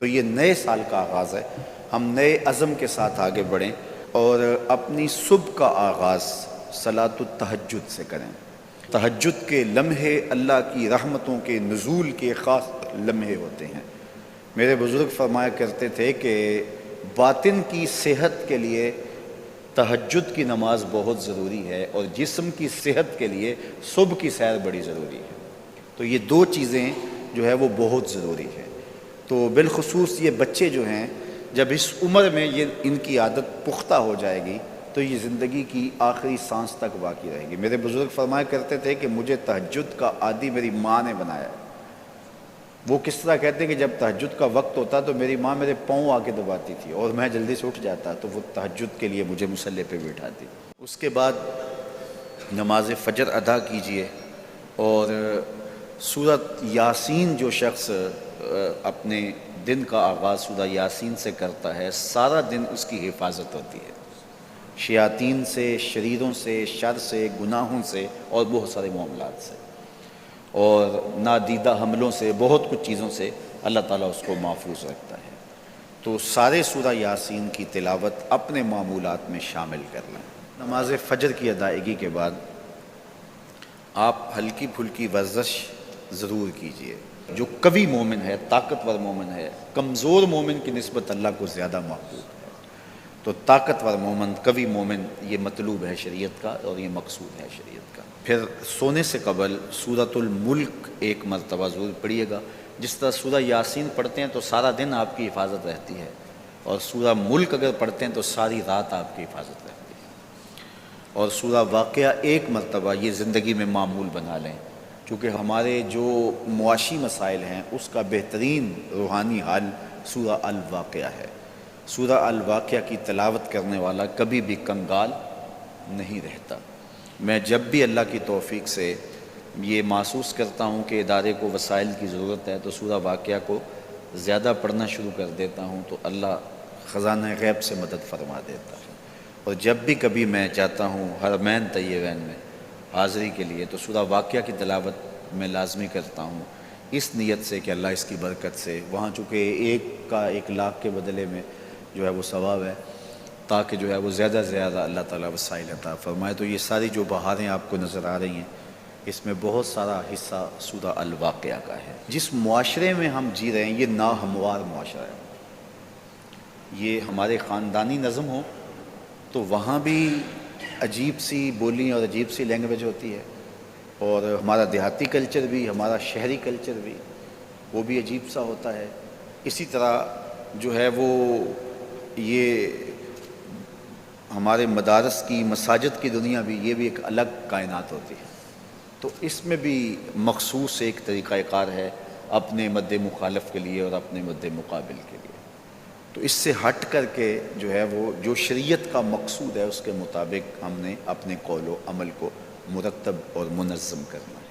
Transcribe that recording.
تو یہ نئے سال کا آغاز ہے، ہم نئے عزم کے ساتھ آگے بڑھیں اور اپنی صبح کا آغاز صلاۃ التہجد سے کریں۔ تہجد کے لمحے اللہ کی رحمتوں کے نزول کے خاص لمحے ہوتے ہیں۔ میرے بزرگ فرمایا کرتے تھے کہ باطن کی صحت کے لیے تہجد کی نماز بہت ضروری ہے اور جسم کی صحت کے لیے صبح کی سیر بڑی ضروری ہے۔ تو یہ دو چیزیں جو ہے وہ بہت ضروری ہے۔ تو بالخصوص یہ بچے جو ہیں، جب اس عمر میں ان کی عادت پختہ ہو جائے گی تو یہ زندگی کی آخری سانس تک باقی رہے گی۔ میرے بزرگ فرمایا کرتے تھے کہ مجھے تہجد کا عادی میری ماں نے بنایا ہے۔ وہ کس طرح کہتے ہیں کہ جب تہجد کا وقت ہوتا تو میری ماں میرے پاؤں آ کے دباتی تھی اور میں جلدی سے اٹھ جاتا تو وہ تہجد کے لیے مجھے مصلی پہ بٹھاتی۔ اس کے بعد نماز فجر ادا کیجئے اور سورۃ یاسین جو شخص اپنے دن کا آغاز سورہ یاسین سے کرتا ہے، سارا دن اس کی حفاظت ہوتی ہے، شیاطین سے، شریروں سے، شر سے، گناہوں سے اور بہت سارے معاملات سے اور نادیدہ حملوں سے، بہت کچھ چیزوں سے اللہ تعالیٰ اس کو محفوظ رکھتا ہے۔ تو سارے سورہ یاسین کی تلاوت اپنے معمولات میں شامل کر لیں۔ نماز فجر کی ادائیگی کے بعد آپ ہلکی پھلکی ورزش ضرور کیجئے۔ جو قوی مومن ہے، طاقتور مومن ہے، کمزور مومن کی نسبت اللہ کو زیادہ محبوب ہے۔ تو طاقتور مومن، قوی مومن، یہ مطلوب ہے شریعت کا اور یہ مقصود ہے شریعت کا۔ پھر سونے سے قبل سورۃ الملک ایک مرتبہ ضرور پڑھیے گا۔ جس طرح سورہ یاسین پڑھتے ہیں تو سارا دن آپ کی حفاظت رہتی ہے، اور سورہ ملک اگر پڑھتے ہیں تو ساری رات آپ کی حفاظت رہتی ہے۔ اور سورہ واقعہ ایک مرتبہ یہ زندگی میں معمول بنا لیں، کیونکہ ہمارے جو معاشی مسائل ہیں اس کا بہترین روحانی حل سورہ الواقعہ ہے۔ سورہ الواقعہ کی تلاوت کرنے والا کبھی بھی کنگال نہیں رہتا۔ میں جب بھی اللہ کی توفیق سے یہ محسوس کرتا ہوں کہ ادارے کو وسائل کی ضرورت ہے تو سورہ واقعہ کو زیادہ پڑھنا شروع کر دیتا ہوں، تو اللہ خزانہ غیب سے مدد فرما دیتا ہے۔ اور جب بھی کبھی میں چاہتا ہوں حرمین طیبین میں حاضری کے لیے تو سورہ واقعہ کی تلاوت میں لازمی کرتا ہوں، اس نیت سے کہ اللہ اس کی برکت سے وہاں چونکہ ایک کا 1,00,000 کے بدلے میں جو ہے وہ ثواب ہے، تاکہ جو ہے وہ زیادہ سے زیادہ اللہ تعالیٰ وسائل عطا فرمائے۔ تو یہ ساری جو بہاریں آپ کو نظر آ رہی ہیں، اس میں بہت سارا حصہ سورہ الواقعہ کا ہے۔ جس معاشرے میں ہم جی رہے ہیں یہ ناہموار معاشرہ ہے۔ یہ ہمارے خاندانی نظم ہو تو وہاں بھی عجیب سی بولی اور عجیب سی لینگویج ہوتی ہے، اور ہمارا دیہاتی کلچر بھی، ہمارا شہری کلچر بھی، وہ بھی عجیب سا ہوتا ہے۔ اسی طرح جو ہے وہ یہ ہمارے مدارس کی، مساجد کی دنیا بھی، یہ بھی ایک الگ کائنات ہوتی ہے۔ تو اس میں بھی مخصوص ایک طریقہ کار ہے اپنے مد مخالف کے لیے اور اپنے مد مقابل کے لیے۔ تو اس سے ہٹ کر کے جو ہے وہ جو شریعت کا مقصود ہے اس کے مطابق ہم نے اپنے قول و عمل کو مرتب اور منظم کرنا ہے۔